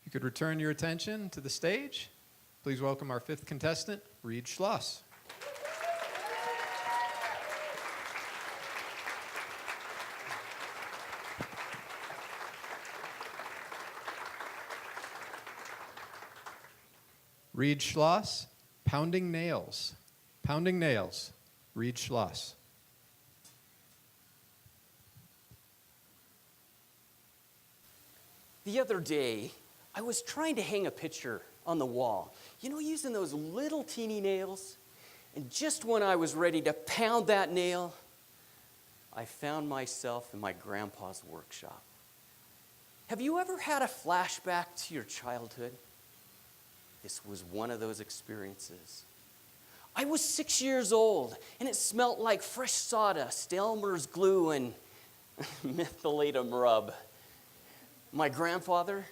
you could return your attention to the stage, please welcome our fifth contestant, Rheid Schloss. Rheid Schloss, Pounding Nails. Pounding Nails, Rheid Schloss. The other day, I was trying to hang a picture on the wall, using those little teeny nails. And just when I was ready to pound that nail, I found myself in my grandpa's workshop. Have you ever had a flashback to your childhood? This was one of those experiences. I was 6 years old, and it smelled like fresh sawdust, Elmer's glue, and methylatum rub. My grandfather,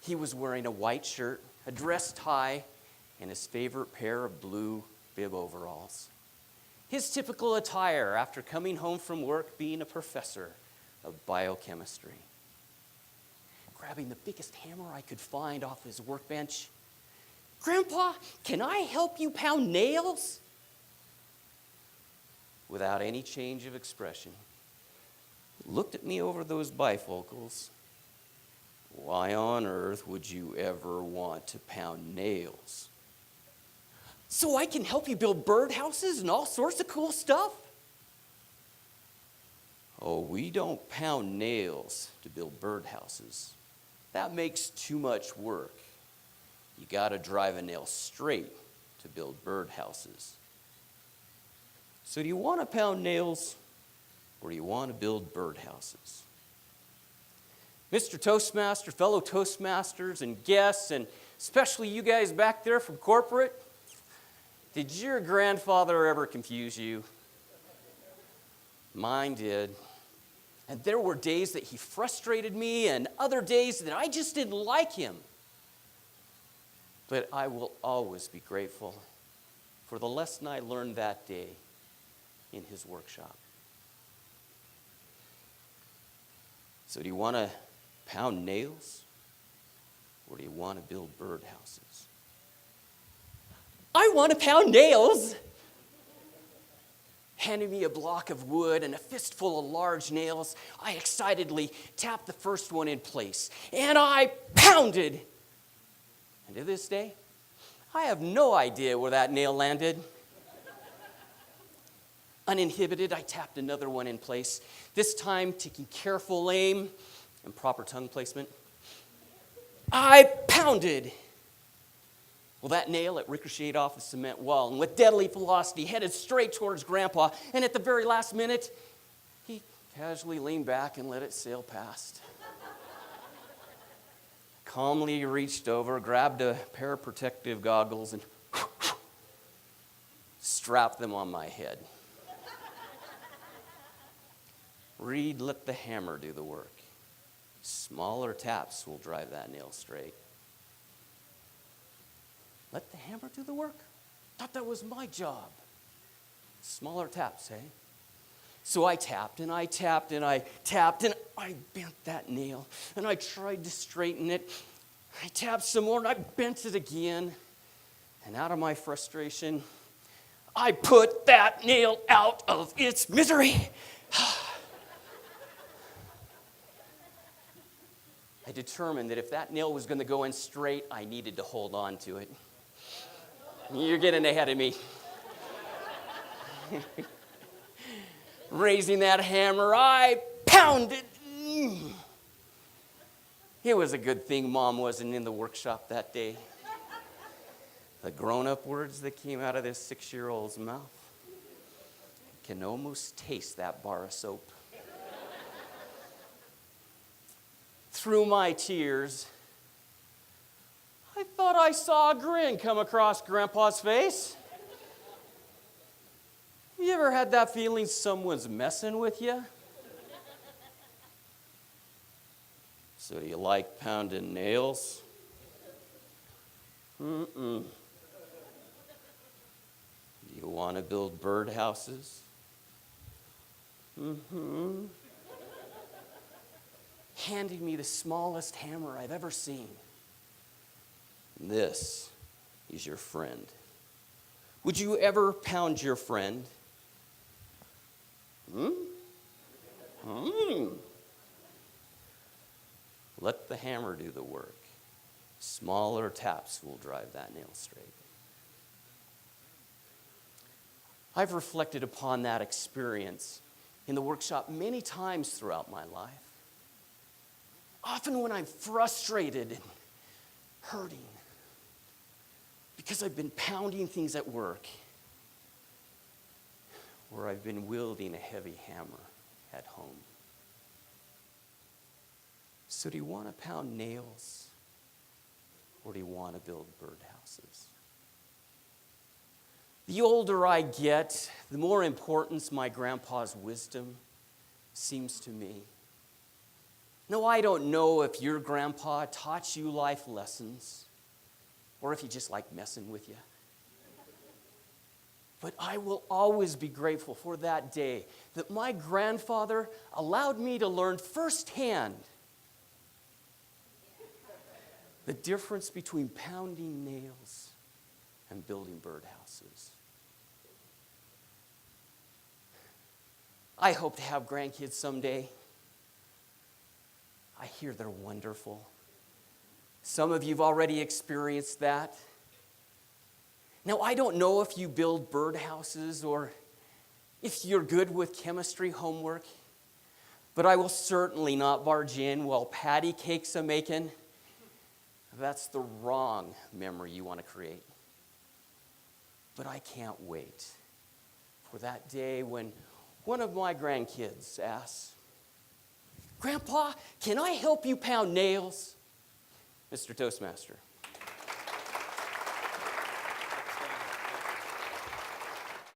he was wearing a white shirt, a dress tie, and his favorite pair of blue bib overalls. His typical attire after coming home from work being a professor of biochemistry. Grabbing the biggest hammer I could find off his workbench, "Grandpa, can I help you pound nails?" Without any change of expression, he looked at me over those bifocals. "Why on earth would you ever want to pound nails?" "So I can help you build birdhouses and all sorts of cool stuff." "Oh, we don't pound nails to build birdhouses. That makes too much work. You got to drive a nail straight to build birdhouses. So do you want to pound nails or do you want to build birdhouses?" Mr. Toastmaster, fellow Toastmasters and guests, and especially you guys back there from corporate, did your grandfather ever confuse you? Mine did. And there were days that he frustrated me and other days that I just didn't like him. But I will always be grateful for the lesson I learned that day in his workshop. So do you want to pound nails or do you want to build birdhouses? "I want to pound nails." Handing me a block of wood and a fistful of large nails, I excitedly tapped the first one in place, and I pounded. And to this day, I have no idea where that nail landed. Uninhibited, I tapped another one in place, this time taking careful aim and proper tongue placement. I pounded. Well, that nail, it ricocheted off the cement wall and with deadly velocity headed straight towards Grandpa, and at the very last minute, he casually leaned back and let it sail past. Calmly reached over, grabbed a pair of protective goggles, and strapped them on my head. "Rheid, let the hammer do the work. Smaller taps will drive that nail straight." Let the hammer do the work? Thought that was my job. Smaller taps, eh? So I tapped and I tapped and I tapped and I bent that nail and I tried to straighten it. I tapped some more and I bent it again. And out of my frustration, I put that nail out of its misery. I determined that if that nail was going to go in straight, I needed to hold on to it. You're getting ahead of me. Raising that hammer, I pounded. It was a good thing Mom wasn't in the workshop that day. The grown-up words that came out of this 6-year-old's mouth. I can almost taste that bar of soap. Through my tears, I thought I saw a grin come across Grandpa's face. You ever had that feeling someone's messing with you? So do you like pounding nails? Do you want to build birdhouses? Handing me the smallest hammer I've ever seen. This is your friend. Would you ever pound your friend? Let the hammer do the work. Smaller taps will drive that nail straight. I've reflected upon that experience in the workshop many times throughout my life. Often when I'm frustrated and hurting because I've been pounding things at work, or I've been wielding a heavy hammer at home. So do you want to pound nails, or do you want to build birdhouses? The older I get, the more importance my grandpa's wisdom seems to me. No, I don't know if your grandpa taught you life lessons, or if he just liked messing with you. But I will always be grateful for that day that my grandfather allowed me to learn firsthand the difference between pounding nails and building birdhouses. I hope to have grandkids someday. I hear they're wonderful. Some of you have already experienced that. Now, I don't know if you build birdhouses or if you're good with chemistry homework, but I will certainly not barge in while patty cakes are making. That's the wrong memory you want to create. But I can't wait for that day when one of my grandkids asks, "Grandpa, can I help you pound nails?" Mr. Toastmaster,